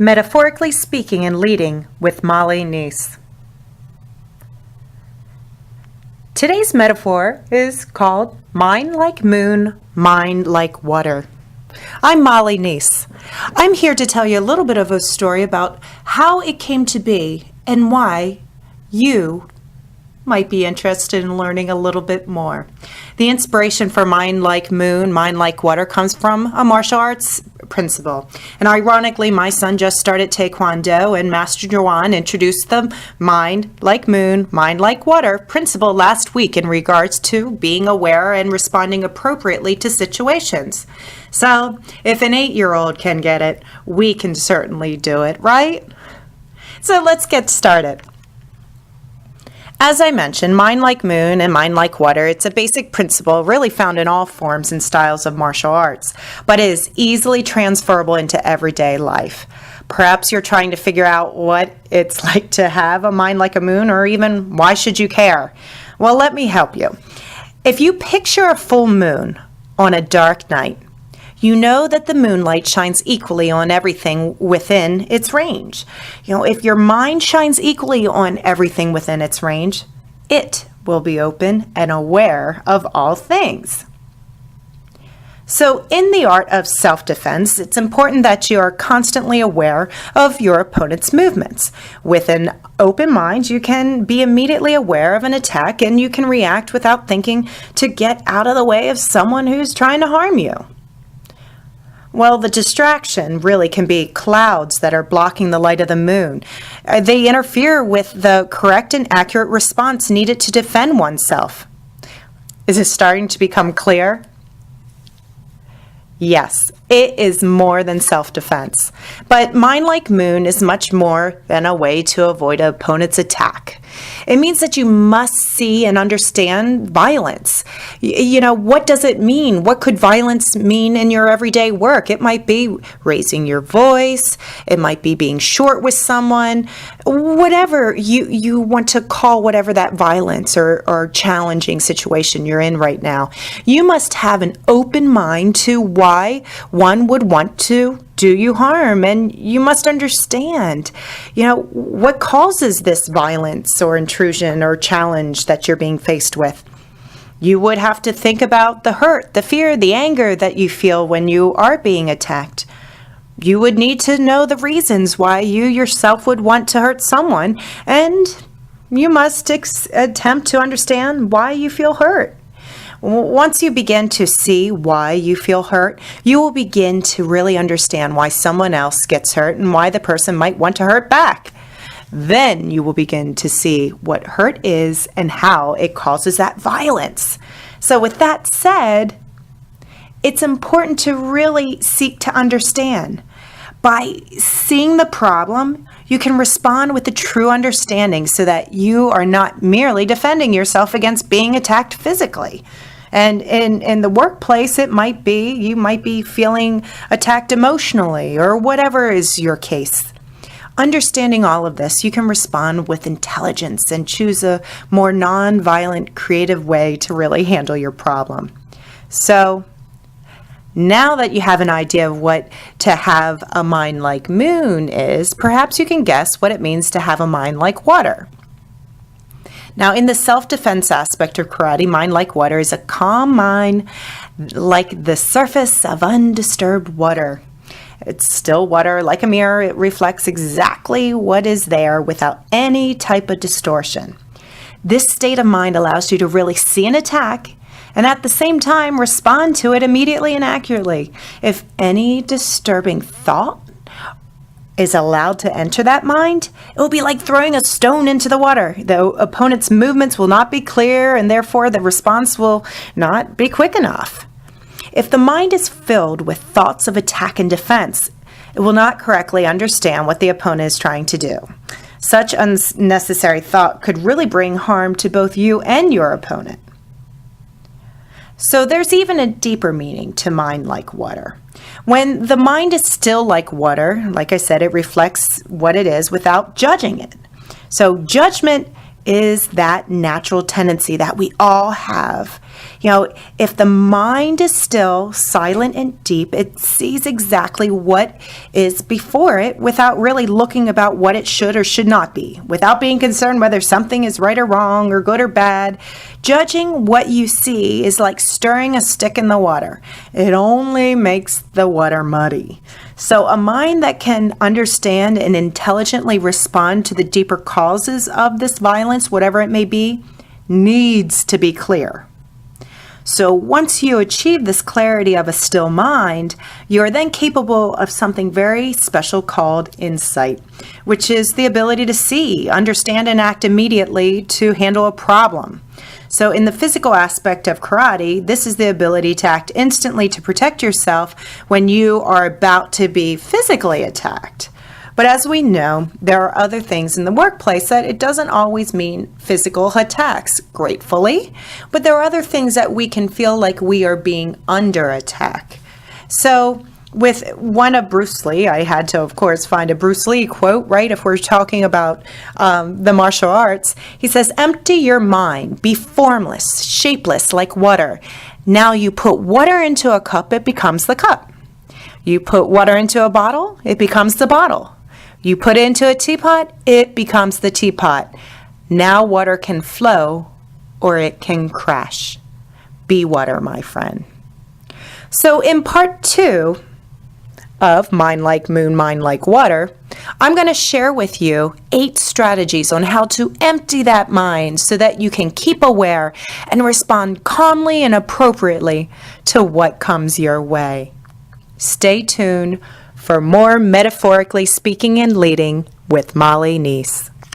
Metaphorically Speaking and Leading with Molly Nece. Today's metaphor is called Mind Like Moon, Mind Like Water. I'm Molly Nece. I'm here to tell you a little bit of a story about how it came to be and why you might be interested in learning a little bit more. The inspiration for Mind Like Moon, Mind Like Water comes from a martial arts principle. And ironically, my son just started Taekwondo, and Master Jawan introduced the Mind Like Moon, Mind Like Water principle last week in regards to being aware and responding appropriately to situations. So if an 8-year-old can get it, we can certainly do it, right? So let's get started. As I mentioned, Mind Like Moon and Mind Like Water, it's a basic principle really found in all forms and styles of martial arts, but is easily transferable into everyday life. Perhaps you're trying to figure out what it's like to have a mind like a moon, or even why should you care? Well, let me help you. If you picture a full moon on a dark night, you know that the moonlight shines equally on everything within its range. If your mind shines equally on everything within its range, it will be open and aware of all things. So in the art of self-defense, it's important that you are constantly aware of your opponent's movements. With an open mind, you can be immediately aware of an attack, and you can react without thinking to get out of the way of someone who's trying to harm you. Well, the distraction really can be clouds that are blocking the light of the moon. They interfere with the correct and accurate response needed to defend oneself. Is it starting to become clear? Yes, it is more than self-defense. But Mind Like Moon is much more than a way to avoid an opponent's attack. It means that you must see and understand violence. What does it mean? What could violence mean in your everyday work? It might be raising your voice. It might be being short with someone. Whatever you want to call whatever that violence or challenging situation you're in right now. You must have an open mind to why one would want to do you harm, and you must understand, what causes this violence or intrusion or challenge that you're being faced with. You would have to think about the hurt, the fear, the anger that you feel when you are being attacked. You would need to know the reasons why you yourself would want to hurt someone, and you must attempt to understand why you feel hurt. Once you begin to see why you feel hurt, you will begin to really understand why someone else gets hurt and why the person might want to hurt back. Then you will begin to see what hurt is and how it causes that violence. So with that said, it's important to really seek to understand. By seeing the problem, you can respond with a true understanding so that you are not merely defending yourself against being attacked physically. And in the workplace, you might be feeling attacked emotionally, or whatever is your case. Understanding all of this, you can respond with intelligence and choose a more non-violent, creative way to really handle your problem. So now that you have an idea of what to have a mind like moon is, perhaps you can guess what it means to have a mind like water. Now, in the self-defense aspect of karate, Mind Like Water is a calm mind like the surface of undisturbed water. It's still water, like a mirror. It reflects exactly what is there without any type of distortion. This state of mind allows you to really see an attack and at the same time respond to it immediately and accurately. If any disturbing thought is allowed to enter that mind, it will be like throwing a stone into the water. The opponent's movements will not be clear, and therefore the response will not be quick enough. If the mind is filled with thoughts of attack and defense, it will not correctly understand what the opponent is trying to do. Such unnecessary thought could really bring harm to both you and your opponent. So there's even a deeper meaning to Mind Like Water. When the mind is still like water, like I said, it reflects what it is without judging it. So judgment is that natural tendency that we all have. If the mind is still, silent, and deep, it sees exactly what is before it without really looking about what it should or should not be, without being concerned whether something is right or wrong or good or bad. Judging what you see is like stirring a stick in the water. It only makes the water muddy. So a mind that can understand and intelligently respond to the deeper causes of this violence, whatever it may be, needs to be clear. So once you achieve this clarity of a still mind, you are then capable of something very special called insight, which is the ability to see, understand, and act immediately to handle a problem. So in the physical aspect of karate, this is the ability to act instantly to protect yourself when you are about to be physically attacked. But as we know, there are other things in the workplace that it doesn't always mean physical attacks, gratefully, but there are other things that we can feel like we are being under attack. So with one of Bruce Lee, I had to, of course, find a Bruce Lee quote, right? If we're talking about the martial arts, he says, "Empty your mind, be formless, shapeless like water. Now you put water into a cup, it becomes the cup. You put water into a bottle, it becomes the bottle. You put it into a teapot, it becomes the teapot. Now water can flow or it can crash. Be water, my friend." So in part 2 of Mind Like Moon, Mind Like Water, I'm going to share with you 8 strategies on how to empty that mind so that you can keep aware and respond calmly and appropriately to what comes your way. Stay tuned for more Metaphorically Speaking and Leading with Molly Nece.